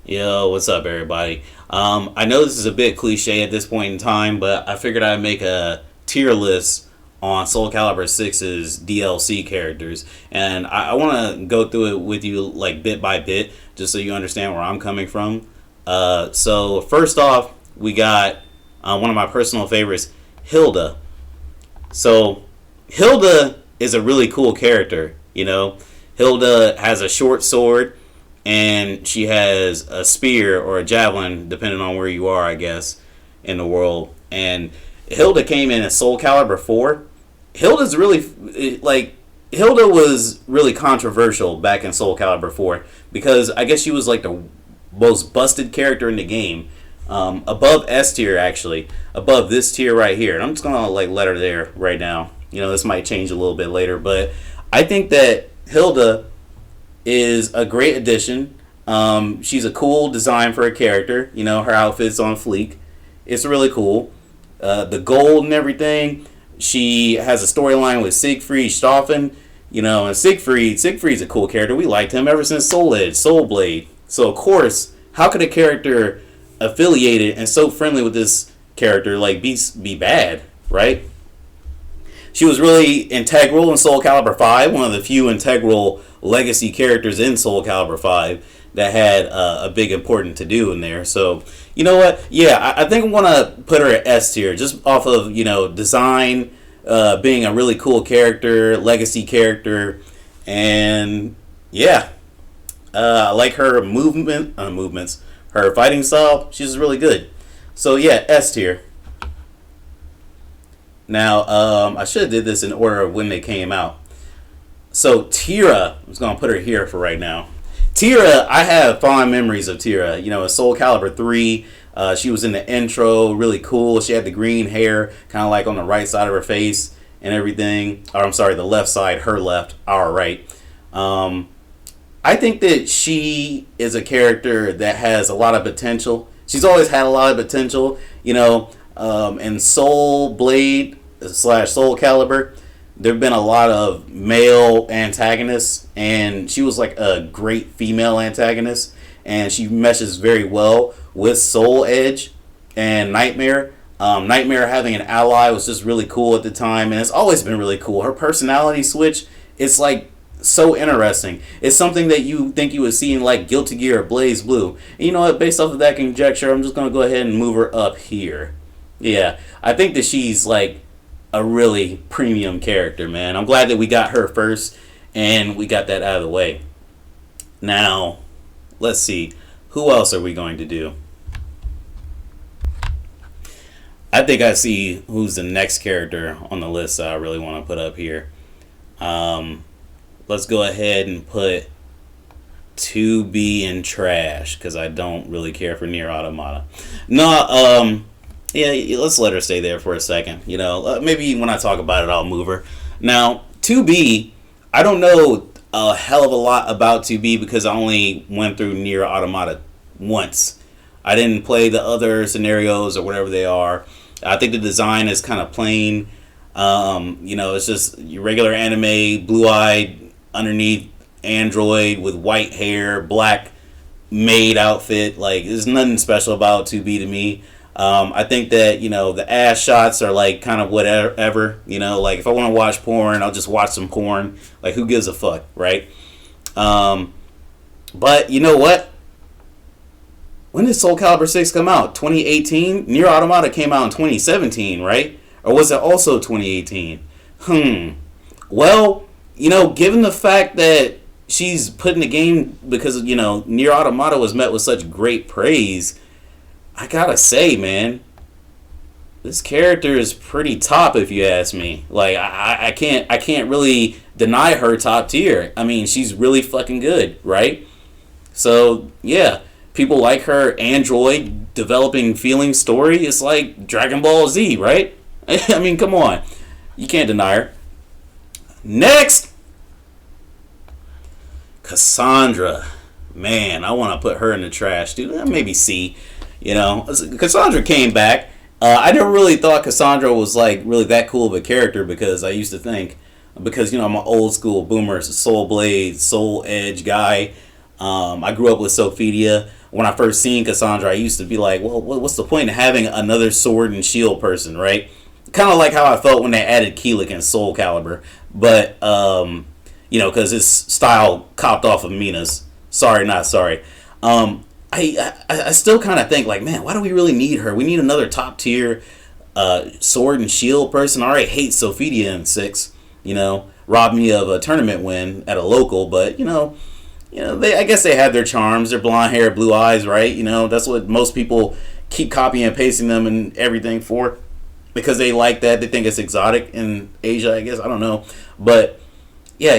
Yo, what's up, everybody? I know this is a bit cliche at this point in time, but I figured I'd make a tier list on Soul Calibur 6's DLC characters, and I want to go through it with you like bit by bit, just so you understand where I'm coming from. So first off, we got one of my personal favorites, Hilda. So Hilda is a really cool character. Hilda has a short sword and she has a spear or a javelin, depending on where you are, I guess, in the world. And Hilda came in Soul Calibur 4. Hilda's really Hilda was really controversial back in Soul Calibur 4 because I guess she was like the most busted character in the game. Above S tier, actually, above this tier right here. And I'm just gonna like let her there right now. This might change a little bit later, but I think that Hilda is a great addition. She's a cool design for a character. Her outfit's on fleek. It's really cool. The gold and everything. She has a storyline with Siegfried Stoffen. And Siegfried's a cool character. We liked him ever since Soul Edge, Soul Blade. So of course, how could a character affiliated and so friendly with this character like be bad, right? She was really integral in Soul Calibur 5, one of the few integral legacy characters in Soul Calibur 5 that had a big important to do in there. So, you know what? Yeah, I think I want to put her at S tier just off of, design, being a really cool character, legacy character, and yeah, I like her movements, her fighting style. She's really good. So yeah, S tier. Now, I should have did this in order of when they came out. So Tyra, I'm just gonna put her here for right now. Tyra, I have fond memories of Tyra. In Soul Calibur 3, she was in the intro, really cool. She had the green hair, kind of like on the right side of her face and everything. Or I'm sorry, the left side, her left, our right. I think that she is a character that has a lot of potential. She's always had a lot of potential. In Soul Blade / Soul Calibur, there have been a lot of male antagonists, and she was like a great female antagonist, and she meshes very well with Soul Edge and Nightmare. Nightmare having an ally was just really cool at the time, and it's always been really cool. Her personality switch, it's like so interesting. It's something that you think you would see in like Guilty Gear or Blaze Blue. And you know what? Based off of that conjecture, I'm just gonna go ahead and move her up here. Yeah, I think that she's like a really premium character, man. I'm glad that we got her first and we got that out of the way. Now, let's see. Who else are we going to do? I think I see who's the next character on the list that I really want to put up here. Let's go ahead and put 2B in trash because I don't really care for Nier Automata. No, yeah, let's let her stay there for a second. Maybe when I talk about it, I'll move her. Now, 2B, I don't know a hell of a lot about 2B because I only went through Nier Automata once. I didn't play the other scenarios or whatever they are. I think the design is kind of plain. It's just your regular anime, blue-eyed, underneath android with white hair, black maid outfit. Like, there's nothing special about 2B to me. I think that, the ass shots are like kind of whatever, like if I want to watch porn, I'll just watch some porn. Like, who gives a fuck, right? But you know what? When did Soul Calibur 6 come out? 2018? Nier Automata came out in 2017, right? Or was it also 2018? Well, given the fact that she's put in the game because, Nier Automata was met with such great praise, I gotta say, man, this character is pretty top if you ask me. Like, I can't really deny her top tier. I mean, she's really fucking good, right? So yeah, people like her android developing feeling story. It's like Dragon Ball Z, right? I mean, come on, you can't deny her. Next, Cassandra. Man, I want to put her in the trash, dude. Maybe C. Cassandra came back. I never really thought Cassandra was like really that cool of a character because I used to think, because I'm an old school boomer, Soul Blade, Soul Edge guy. I grew up with Sophia, when I first seen Cassandra, I used to be like, well, what's the point of having another sword and shield person, right? Kind of like how I felt when they added Keelik in Soul Calibur, but because his style copped off of Mina's. Sorry, not sorry. I still kind of think like, man, why do we really need her? We need another top tier sword and shield person. I already hate Sophidia in 6. Robbed me of a tournament win at a local, but I guess they had their charms. Their blonde hair, blue eyes, right? That's what most people keep copying and pasting them and everything for, because they like that. They think it's exotic in Asia, I guess. I don't know, but yeah,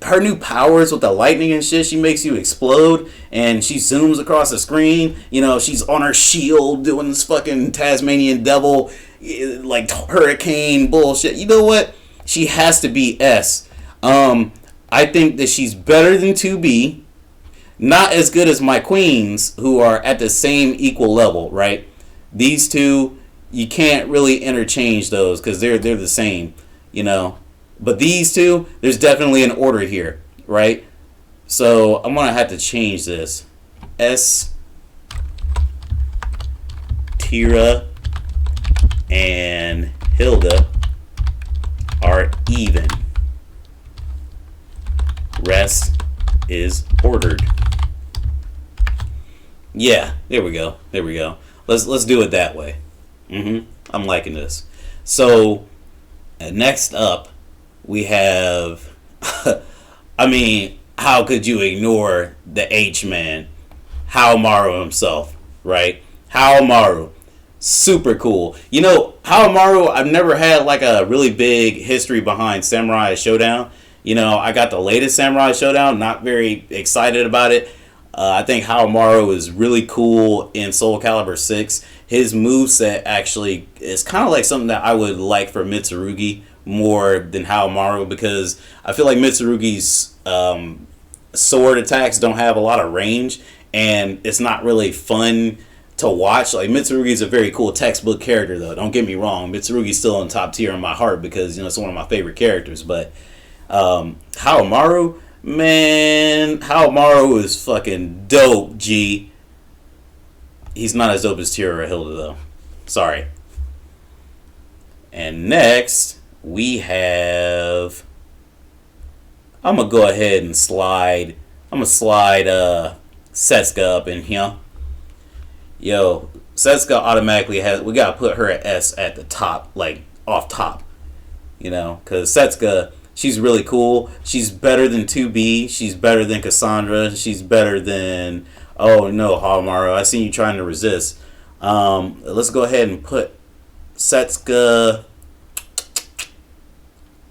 her new powers with the lightning and shit, she makes you explode, and she zooms across the screen. She's on her shield doing this fucking Tasmanian devil, like hurricane bullshit. You know what? She has to be S. I think that she's better than 2B. Not as good as my queens, who are at the same equal level, right? These two, you can't really interchange those because they're the same, But these two, there's definitely an order here, right? So I'm going to have to change this. S, Tyra, and Hilda are even. Rest is ordered. Yeah, there we go. Let's do it that way. I'm liking this. So next up, we have, how could you ignore the H-Man? Maru himself, right? Maru. Super cool. Maru, I've never had like a really big history behind Samurai Showdown. I got the latest Samurai Showdown, not very excited about it. I think Maru is really cool in Soul Calibur 6. His moveset actually is kind of like something that I would like for Mitsurugi more than Maru, because I feel like Mitsurugi's sword attacks don't have a lot of range, and it's not really fun to watch. Like, Mitsurugi's a very cool textbook character, though. Don't get me wrong. Mitsurugi's still in top tier in my heart because, it's one of my favorite characters. But Maru, man, Maru is fucking dope, G. He's not as dope as Tyra or Hilda, though. Sorry. And next, we have... I'm going to go ahead and slide... Setsuka up in here. Yo, Setsuka automatically has... We got to put her at S at the top, like, off top. Because Setsuka... She's really cool. She's better than 2B. She's better than Cassandra. She's better than... Oh, no, Maru. I seen you trying to resist. Let's go ahead and put Setsuka...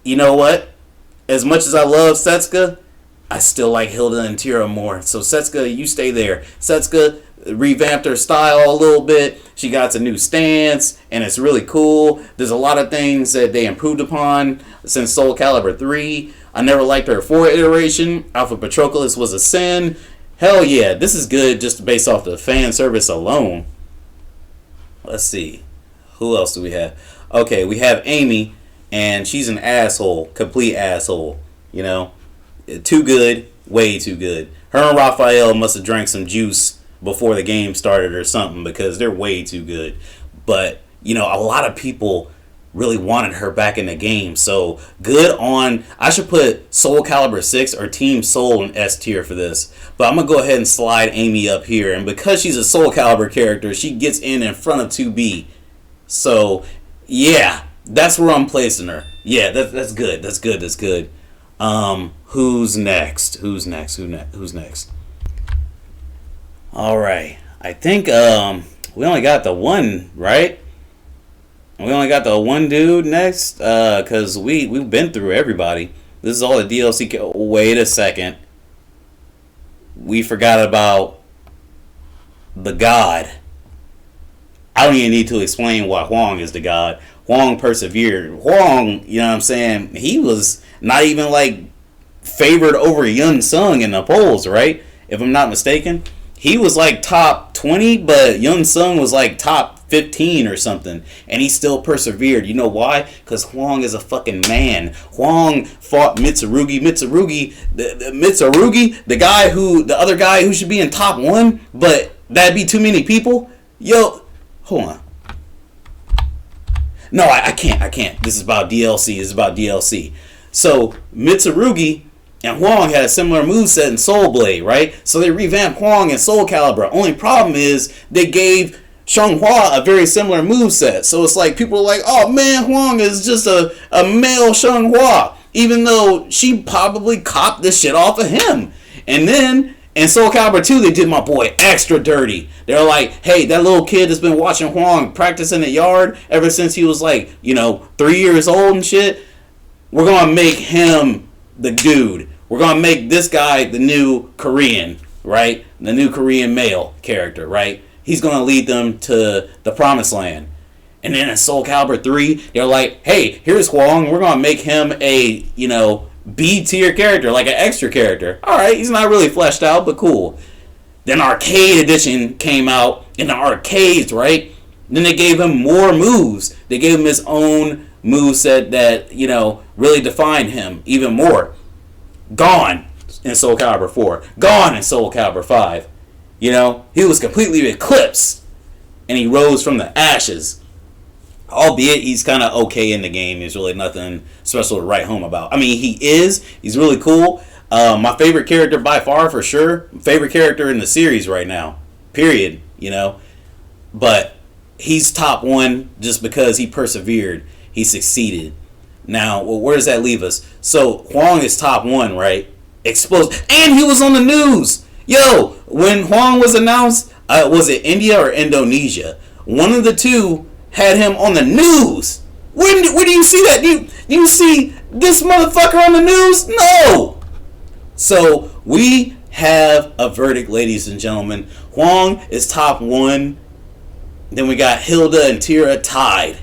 You know what? As much as I love Setsuka, I still like Hilda and Tyra more. So Setsuka, you stay there. Setsuka revamped her style a little bit. She got a new stance, and it's really cool. There's a lot of things that they improved upon since Soul Calibur 3. I never liked her 4 iteration. Alpha Patroclus was a sin. Hell yeah, this is good just based off the fan service alone. Let's see. Who else do we have? Okay, we have Amy, and she's an asshole. Complete asshole. Too good. Way too good. Her and Raphael must have drank some juice before the game started or something, because they're way too good. But, a lot of people really wanted her back in the game. So, good on... I should put Soul Calibur 6 or Team Soul in S tier for this. But I'm going to go ahead and slide Amy up here. And because she's a Soul Calibur character, she gets in front of 2B. So, yeah, that's where I'm placing her. Yeah, that's good. That's good. Who's next? Who's next? All right. I think we only got the one, right? We only got the one dude next, because we've been through everybody. This is all the DLC. Wait a second. We forgot about the god. I don't even need to explain why Huang is the god. Huang persevered. Huang, you know what I'm saying? He was not even like favored over Yun Sung in the polls, right? If I'm not mistaken. He was like top 20, but Yun Sung was like top 15 or something, and he still persevered. You know why? Because Huang is a fucking man. Huang fought Mitsurugi. Mitsurugi, the other guy who should be in top 1, but that'd be too many people. Yo, hold on. No, I can't. This is about DLC. So Mitsurugi and Huang had a similar moveset in Soul Blade, right? So they revamped Huang and Soul Calibur. Only problem is they gave Xianghua a very similar moveset. So it's like people are like, oh man, Huang is just a male Xianghua. Even though she probably copped this shit off of him. And then in Soul Calibur 2, they did my boy extra dirty. They're like, hey, that little kid has been watching Huang practice in the yard ever since he was like, 3 years old and shit. We're going to make him the dude. We're going to make this guy the new Korean, right? The new Korean male character, right? He's going to lead them to the promised land. And then in Soul Calibur 3, they're like, hey, here's Huang. We're going to make him a, B tier character, like an extra character. Alright, he's not really fleshed out, but cool. Then Arcade Edition came out in the arcades, right? Then they gave him more moves. They gave him his own moveset that, really defined him even more. Gone in Soul Calibur 4. Gone in Soul Calibur 5. He was completely eclipsed. And he rose from the ashes. Albeit he's kind of okay in the game. There's really nothing special to write home about. I mean, he's really cool. My favorite character by far, for sure. Favorite character in the series right now. Period. But he's top 1 just because he persevered. He succeeded. Now, where does that leave us? So, Huang is top 1, right? Exposed. And he was on the news. Yo, when Huang was announced, was it India or Indonesia? One of the two had him on the news. Where do you see that? Do you see this motherfucker on the news? No. So we have a verdict, ladies and gentlemen. Huang is top 1. Then we got Hilda and Tyra tied.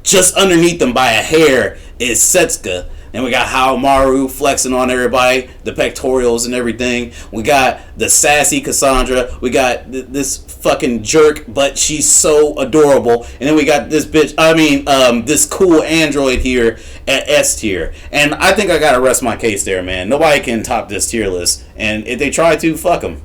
Just underneath them by a hair is Setsuka. And we got Maru flexing on everybody, the pectorials and everything. We got the sassy Cassandra. We got this fucking jerk, but she's so adorable. And then we got this this cool android here at S tier. And I think I gotta rest my case there, man. Nobody can top this tier list. And if they try to, fuck them.